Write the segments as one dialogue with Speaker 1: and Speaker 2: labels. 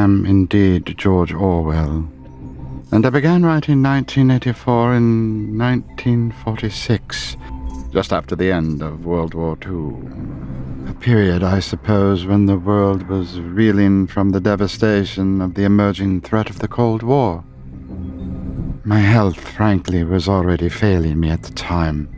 Speaker 1: am indeed George Orwell, and I began writing 1984 in 1946, just after the end of World War II. A period, I suppose, when the world was reeling from the devastation of the emerging threat of the Cold War. My health, frankly, was already failing me at the time.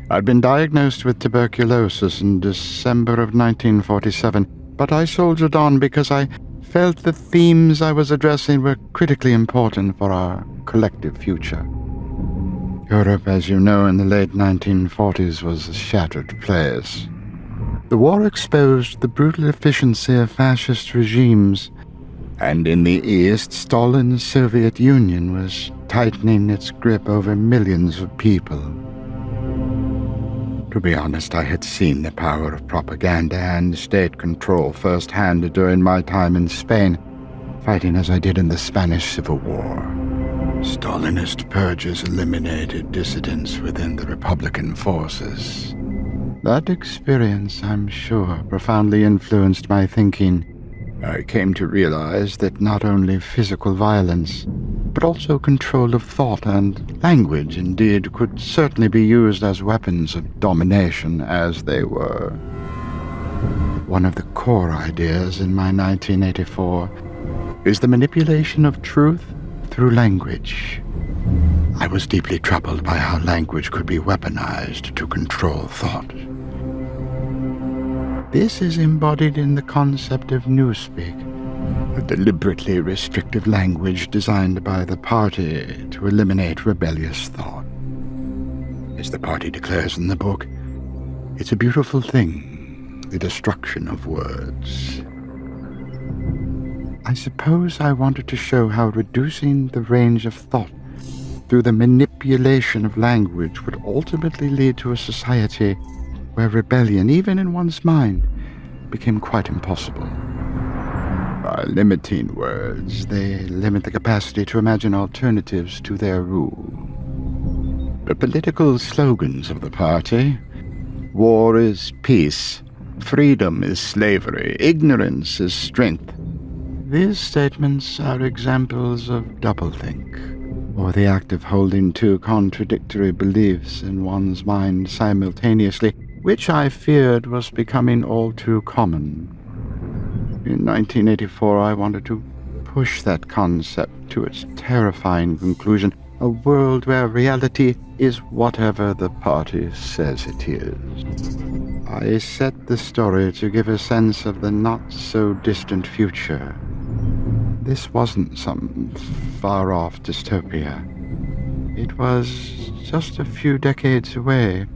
Speaker 1: I'd been diagnosed with tuberculosis in December of 1947, but I soldiered on because I felt the themes I was addressing were critically important for our collective future. Europe, as you know, in the late 1940s was a shattered place. The war exposed the brutal efficiency of fascist regimes, and in the East, Stalin's Soviet Union was tightening its grip over millions of people. To be honest, I had seen the power of propaganda and state control firsthand during my time in Spain, fighting as I did in the Spanish Civil War. Stalinist purges eliminated dissidents within the Republican forces. That experience, I'm sure, profoundly influenced my thinking. I came to realize that not only physical violence, but also control of thought and language, indeed, could certainly be used as weapons of domination, as they were. One of the core ideas in my 1984 is the manipulation of truth through language. I was deeply troubled by how language could be weaponized to control thought. This is embodied in the concept of newspeak, a deliberately restrictive language designed by the party to eliminate rebellious thought. As the party declares in the book, it's a beautiful thing, the destruction of words. I suppose I wanted to show how reducing the range of thought through the manipulation of language would ultimately lead to a society where rebellion, even in one's mind, became quite impossible. By limiting words, they limit the capacity to imagine alternatives to their rule. The political slogans of the party: war is peace, freedom is slavery, ignorance is strength. These statements are examples of doublethink, or the act of holding two contradictory beliefs in one's mind simultaneously, which I feared was becoming all too common. In 1984, I wanted to push that concept to its terrifying conclusion, a world where reality is whatever the party says it is. I set the story to give a sense of the not-so-distant future. This wasn't some far-off dystopia. It was just a few decades away.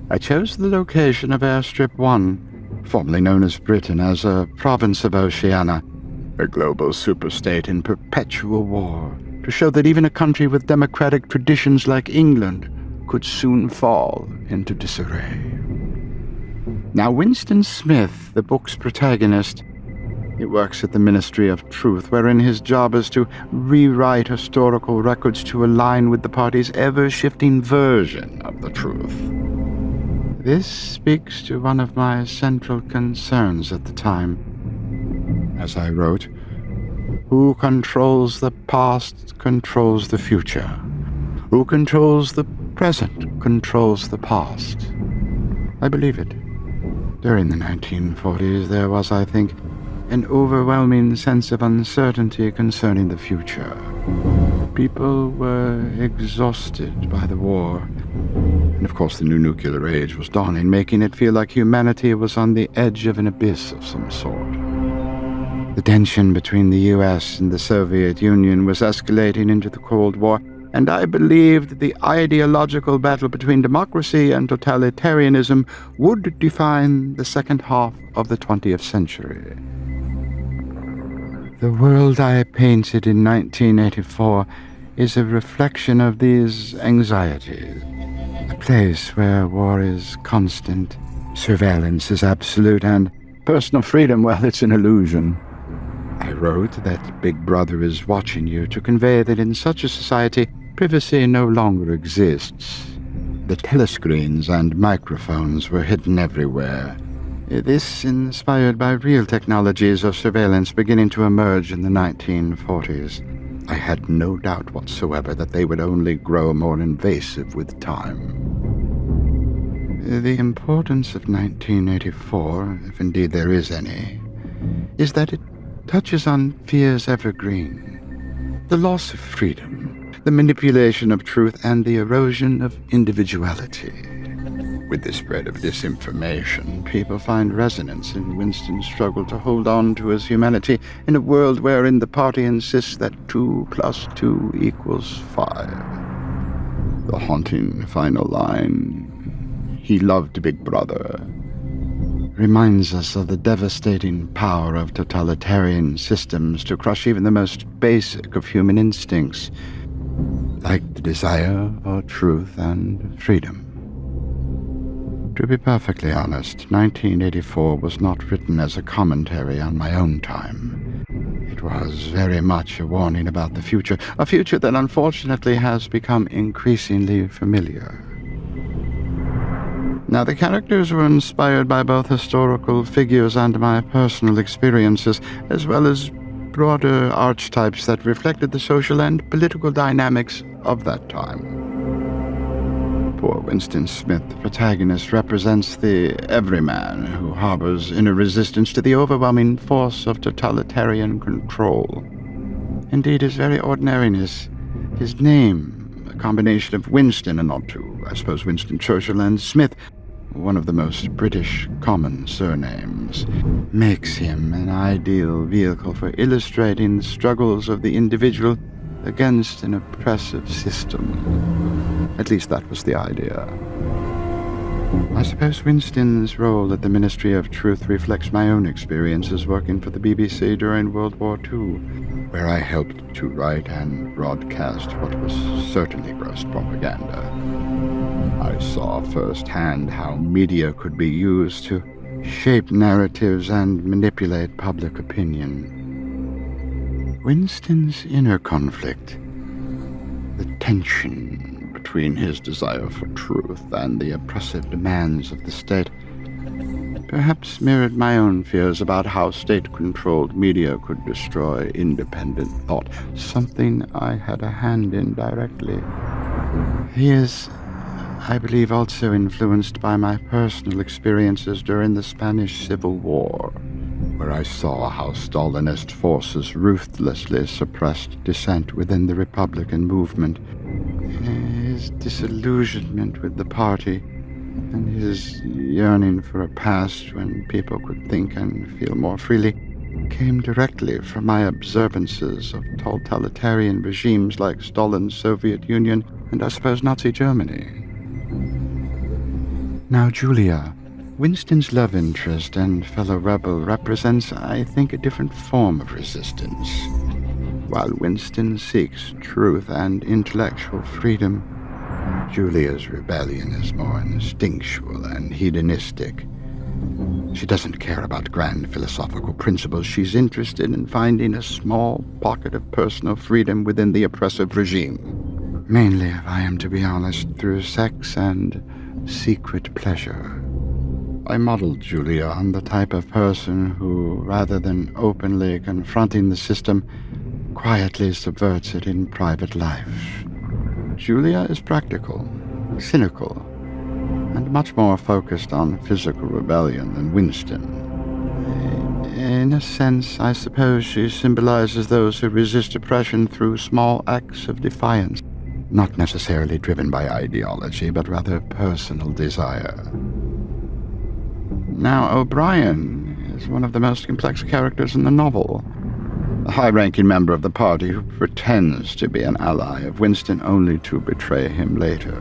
Speaker 1: I chose the location of Airstrip 1, formerly known as Britain, as a province of Oceania, a global superstate in perpetual war, to show that even a country with democratic traditions like England could soon fall into disarray. Now, Winston Smith, the book's protagonist, he works at the Ministry of Truth, wherein his job is to rewrite historical records to align with the party's ever-shifting version of the truth. This speaks to one of my central concerns at the time. As I wrote, who controls the past controls the future. Who controls the present controls the past. I believe it. During the 1940s, there was, I think, an overwhelming sense of uncertainty concerning the future. People were exhausted by the war. And of course, the new nuclear age was dawning, making it feel like humanity was on the edge of an abyss of some sort. The tension between the US and the Soviet Union was escalating into the Cold War, and I believed the ideological battle between democracy and totalitarianism would define the second half of the 20th century. The world I painted in 1984 is a reflection of these anxieties. A place where war is constant, surveillance is absolute, and personal freedom, well, it's an illusion. I wrote that Big Brother is watching you to convey that in such a society, privacy no longer exists. The telescreens and microphones were hidden everywhere, This inspired by real technologies of surveillance beginning to emerge in the 1940s. I had no doubt whatsoever that they would only grow more invasive with time. The importance of 1984, if indeed there is any, is that it touches on fears evergreen. The loss of freedom, the manipulation of truth, and the erosion of individuality. With the spread of disinformation, people find resonance in Winston's struggle to hold on to his humanity in a world wherein the party insists that 2 + 2 = 5. The haunting final line, "He loved Big Brother," reminds us of the devastating power of totalitarian systems to crush even the most basic of human instincts, like the desire for truth and freedom. To be perfectly honest, 1984 was not written as a commentary on my own time. It was very much a warning about the future, a future that unfortunately has become increasingly familiar. Now, the characters were inspired by both historical figures and my personal experiences, as well as broader archetypes that reflected the social and political dynamics of that time. Poor Winston Smith, the protagonist, represents the everyman who harbors inner resistance to the overwhelming force of totalitarian control. Indeed, his very ordinariness, his name, a combination of Winston and not to, I suppose, Winston Churchill and Smith, one of the most British common surnames, makes him an ideal vehicle for illustrating the struggles of the individual against an oppressive system. At least that was the idea. I suppose Winston's role at the Ministry of Truth reflects my own experiences working for the BBC during World War II, where I helped to write and broadcast what was certainly gross propaganda. I saw firsthand how media could be used to shape narratives and manipulate public opinion. Winston's inner conflict, the tension between his desire for truth and the oppressive demands of the state, perhaps mirrored my own fears about how state-controlled media could destroy independent thought, something I had a hand in directly. He is, I believe, also influenced by my personal experiences during the Spanish Civil War, where I saw how Stalinist forces ruthlessly suppressed dissent within the Republican movement. His disillusionment with the party and his yearning for a past when people could think and feel more freely came directly from my observances of totalitarian regimes like Stalin's Soviet Union and I suppose Nazi Germany. Now, Julia, Winston's love interest and fellow rebel, represents, I think, a different form of resistance. While Winston seeks truth and intellectual freedom, Julia's rebellion is more instinctual and hedonistic. She doesn't care about grand philosophical principles. She's interested in finding a small pocket of personal freedom within the oppressive regime. Mainly, if I am to be honest, through sex and secret pleasure. I modeled Julia on the type of person who, rather than openly confronting the system, quietly subverts it in private life. Julia is practical, cynical, and much more focused on physical rebellion than Winston. In a sense, I suppose she symbolizes those who resist oppression through small acts of defiance, not necessarily driven by ideology, but rather personal desire. Now, O'Brien is one of the most complex characters in the novel. A high-ranking member of the party who pretends to be an ally of Winston only to betray him later.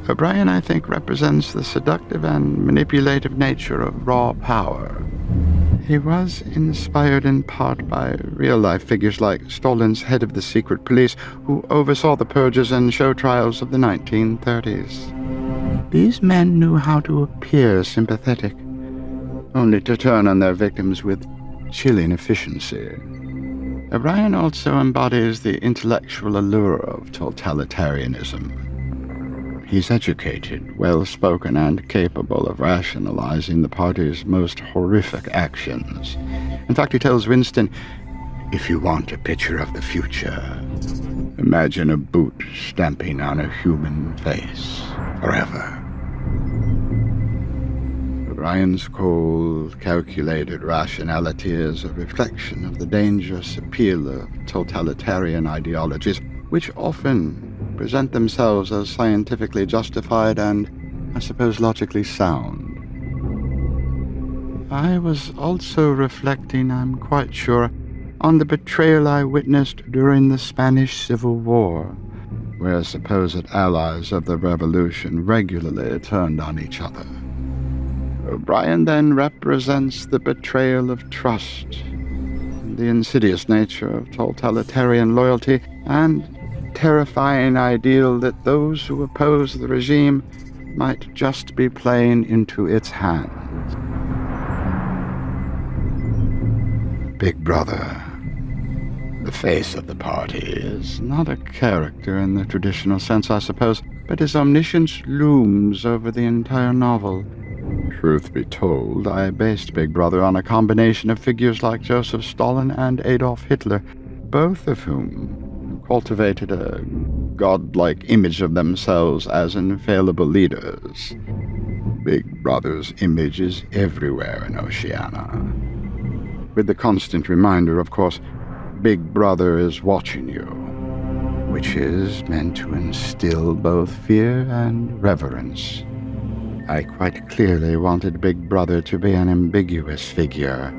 Speaker 1: O'Brien, I think, represents the seductive and manipulative nature of raw power. He was inspired in part by real-life figures like Stalin's head of the secret police, who oversaw the purges and show trials of the 1930s. These men knew how to appear sympathetic, only to turn on their victims with chilling efficiency. O'Brien also embodies the intellectual allure of totalitarianism. He's educated, well-spoken, and capable of rationalizing the party's most horrific actions. In fact, he tells Winston, "If you want a picture of the future, imagine a boot stamping on a human face forever." Ryan's cold, calculated rationality is a reflection of the dangerous appeal of totalitarian ideologies, which often present themselves as scientifically justified and, I suppose, logically sound. I was also reflecting, I'm quite sure, on the betrayal I witnessed during the Spanish Civil War, where supposed allies of the revolution regularly turned on each other. O'Brien then represents the betrayal of trust, the insidious nature of totalitarian loyalty, and terrifying ideal that those who oppose the regime might just be playing into its hands. Big Brother, the face of the party, is not a character in the traditional sense, I suppose, but his omniscience looms over the entire novel. Truth be told, I based Big Brother on a combination of figures like Joseph Stalin and Adolf Hitler, both of whom cultivated a godlike image of themselves as infallible leaders. Big Brother's image is everywhere in Oceania, with the constant reminder, of course, Big Brother is watching you, which is meant to instill both fear and reverence. I quite clearly wanted Big Brother to be an ambiguous figure,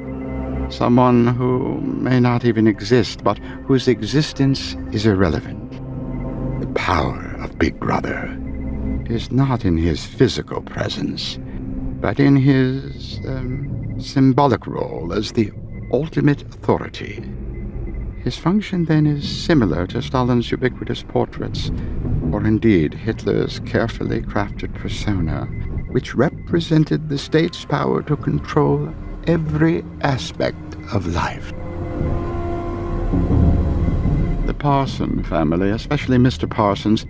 Speaker 1: someone who may not even exist, but whose existence is irrelevant. The power of Big Brother is not in his physical presence, but in his symbolic role as the ultimate authority. His function, then, is similar to Stalin's ubiquitous portraits, or indeed Hitler's carefully crafted persona, which represented the state's power to control every aspect of life. The Parson family, especially Mr. Parsons,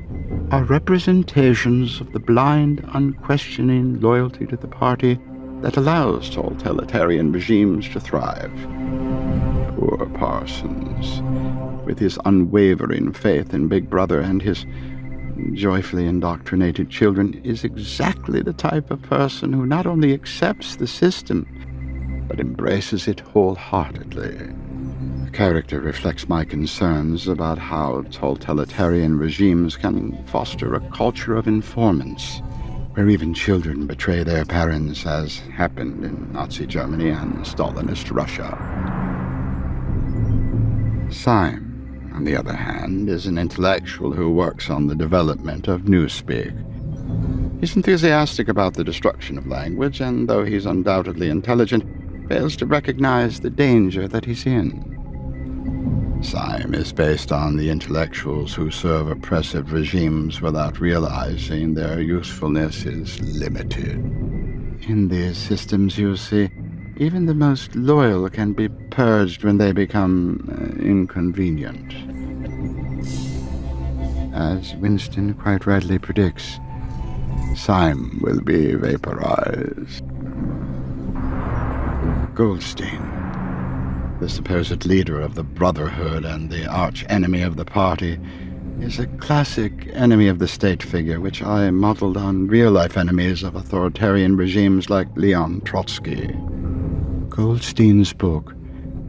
Speaker 1: are representations of the blind, unquestioning loyalty to the party that allows totalitarian regimes to thrive. Poor Parsons, with his unwavering faith in Big Brother and his joyfully indoctrinated children, is exactly the type of person who not only accepts the system, but embraces it wholeheartedly. The character reflects my concerns about how totalitarian regimes can foster a culture of informants, where even children betray their parents, as happened in Nazi Germany and Stalinist Russia. Syme, on the other hand, is an intellectual who works on the development of newspeak. He's enthusiastic about the destruction of language, and though he's undoubtedly intelligent, fails to recognize the danger that he's in. Syme is based on the intellectuals who serve oppressive regimes without realizing their usefulness is limited. In these systems, you see, even the most loyal can be purged when they become inconvenient. As Winston quite rightly predicts, Syme will be vaporized. Goldstein, the supposed leader of the Brotherhood and the arch-enemy of the party, is a classic enemy of the state figure, which I modeled on real-life enemies of authoritarian regimes like Leon Trotsky. Goldstein's book,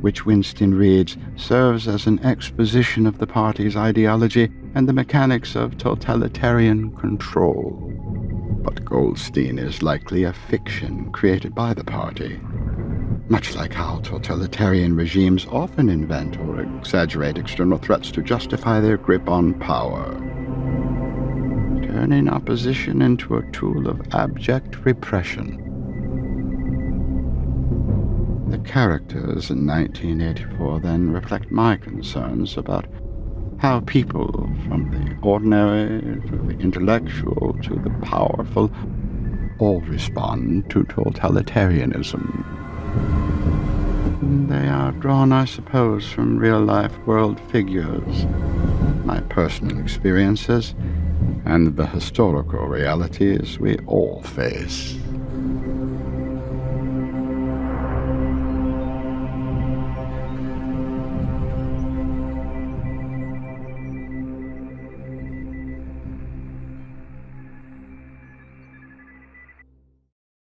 Speaker 1: which Winston reads, serves as an exposition of the party's ideology and the mechanics of totalitarian control. But Goldstein is likely a fiction created by the party, much like how totalitarian regimes often invent or exaggerate external threats to justify their grip on power, turning opposition into a tool of abject repression. The characters in 1984 then reflect my concerns about how people, from the ordinary to the intellectual to the powerful, all respond to totalitarianism. They are drawn, I suppose, from real-life world figures, my personal experiences, and the historical realities we all face.